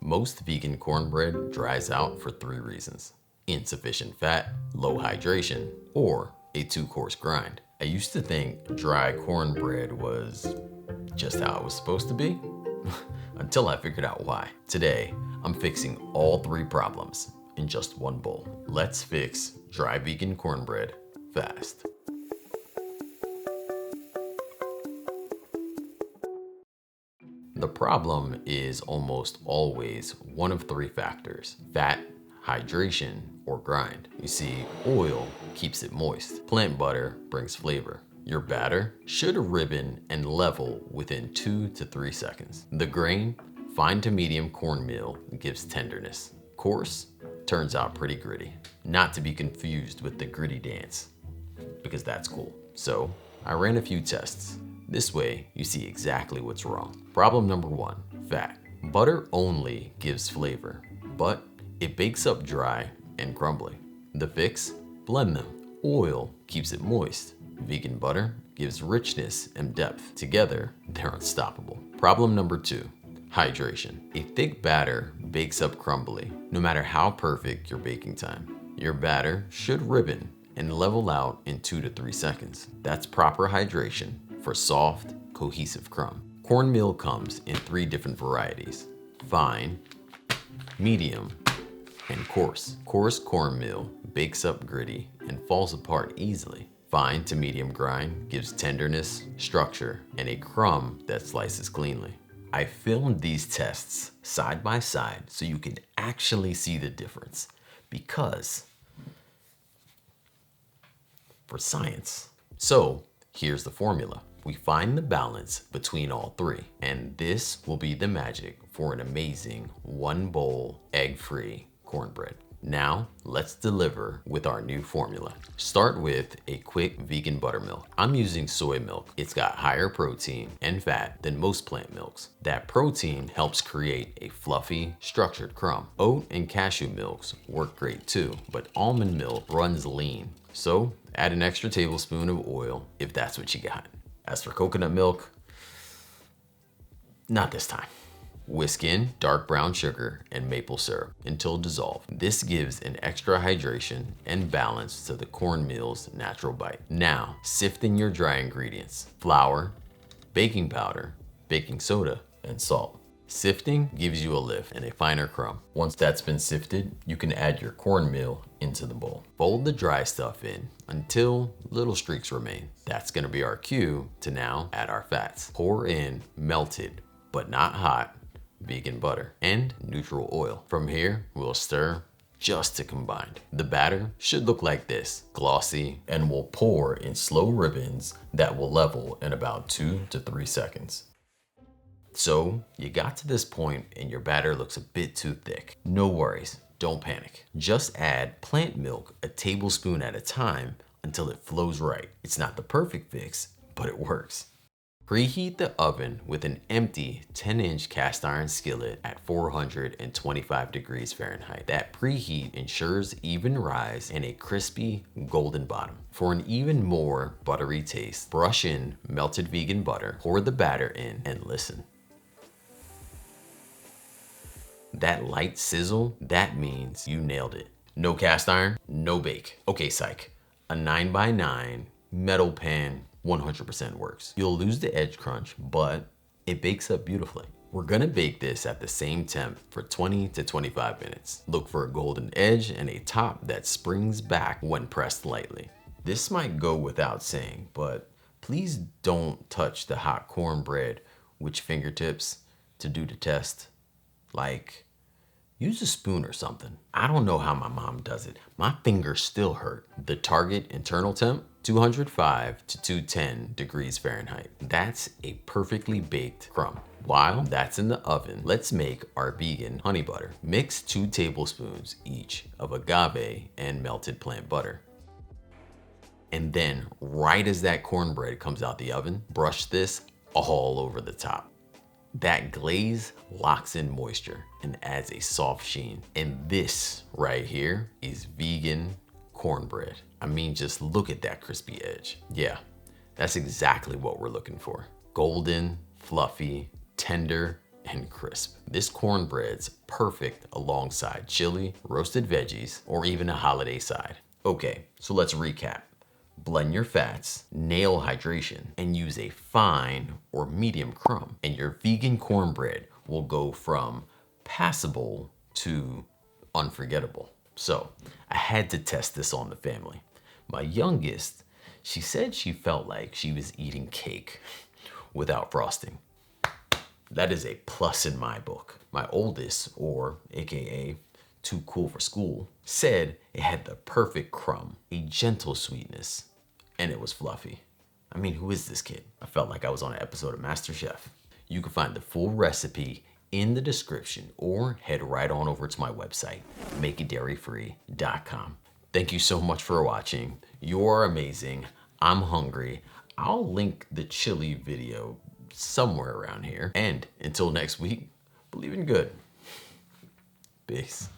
Most vegan cornbread dries out for 3 reasons: insufficient fat, low hydration, or a too coarse grind. I used to think dry cornbread was just how it was supposed to be, until I figured out why. Today, I'm fixing all 3 problems in just one bowl. Let's fix dry vegan cornbread fast. The problem is almost always one of 3 factors: fat, hydration, or grind. You see, oil keeps it moist. Plant butter brings flavor. Your batter should ribbon and level within 2 to 3 seconds. The grain, fine to medium cornmeal, gives tenderness. Coarse turns out pretty gritty. Not to be confused with the gritty dance, because that's cool. So I ran a few tests. This way, you see exactly what's wrong. Problem number 1, fat. Butter only gives flavor, but it bakes up dry and crumbly. The fix? Blend them. Oil keeps it moist. Vegan butter gives richness and depth. Together, they're unstoppable. Problem number 2, hydration. A thick batter bakes up crumbly, no matter how perfect your baking time. Your batter should ribbon and level out in 2 to 3 seconds. That's proper hydration for soft, cohesive crumb. Cornmeal comes in 3 different varieties: fine, medium, and coarse. Coarse cornmeal bakes up gritty and falls apart easily. Fine to medium grind gives tenderness, structure, and a crumb that slices cleanly. I filmed these tests side by side so you can actually see the difference, because for science. So here's the formula. We find the balance between all 3, and this will be the magic for an amazing 1 bowl egg-free cornbread. Now, let's deliver with our new formula. Start with a quick vegan buttermilk. I'm using soy milk. It's got higher protein and fat than most plant milks. That protein helps create a fluffy, structured crumb. Oat and cashew milks work great too, but almond milk runs lean. So add an extra tablespoon of oil if that's what you got. As for coconut milk, not this time. Whisk in dark brown sugar and maple syrup until dissolved. This gives an extra hydration and balance to the cornmeal's natural bite. Now, sift in your dry ingredients: flour, baking powder, baking soda, and salt. Sifting gives you a lift and a finer crumb. Once that's been sifted, you can add your cornmeal into the bowl. Fold the dry stuff in until little streaks remain. That's gonna be our cue to now add our fats. Pour in melted, but not hot, vegan butter and neutral oil. From here, we'll stir just to combine. The batter should look like this, glossy, and we'll pour in slow ribbons that will level in about 2 to 3 seconds. So you got to this point and your batter looks a bit too thick. No worries, don't panic. Just add plant milk a tablespoon at a time until it flows right. It's not the perfect fix, but it works. Preheat the oven with an empty 10-inch cast iron skillet at 425 degrees Fahrenheit. That preheat ensures even rise and a crispy golden bottom. For an even more buttery taste, brush in melted vegan butter, pour the batter in, and listen. That light sizzle, that means you nailed it. No cast iron, no bake. Okay, psych. A 9x9 metal pan 100% works. You'll lose the edge crunch, but it bakes up beautifully. We're gonna bake this at the same temp for 20 to 25 minutes. Look for a golden edge and a top that springs back when pressed lightly. This might go without saying, but please don't touch the hot cornbread with your fingertips to do the test. Like, use a spoon or something. I don't know how my mom does it. My fingers still hurt. The target internal temp, 205 to 210 degrees Fahrenheit. That's a perfectly baked crumb. While that's in the oven, let's make our vegan honey butter. Mix 2 tablespoons each of agave and melted plant butter. And then, right as that cornbread comes out the oven, brush this all over the top. That glaze locks in moisture and adds a soft sheen. And this right here is vegan cornbread. I mean, just look at that crispy edge. Yeah, that's exactly what we're looking for. Golden, fluffy, tender, and crisp. This cornbread's perfect alongside chili, roasted veggies, or even a holiday side. Okay, so let's recap. Blend your fats, nail hydration, and use a fine or medium crumb, and your vegan cornbread will go from passable to unforgettable. So I had to test this on the family. My youngest, she said she felt like she was eating cake without frosting. That is a plus in my book. My oldest, or AKA too cool for school, said it had the perfect crumb, a gentle sweetness, and it was fluffy. I mean, who is this kid? I felt like I was on an episode of MasterChef. You can find the full recipe in the description or head right on over to my website, makeitdairyfree.com. Thank you so much for watching. You're amazing. I'm hungry. I'll link the chili video somewhere around here. And until next week, believe in good. Peace.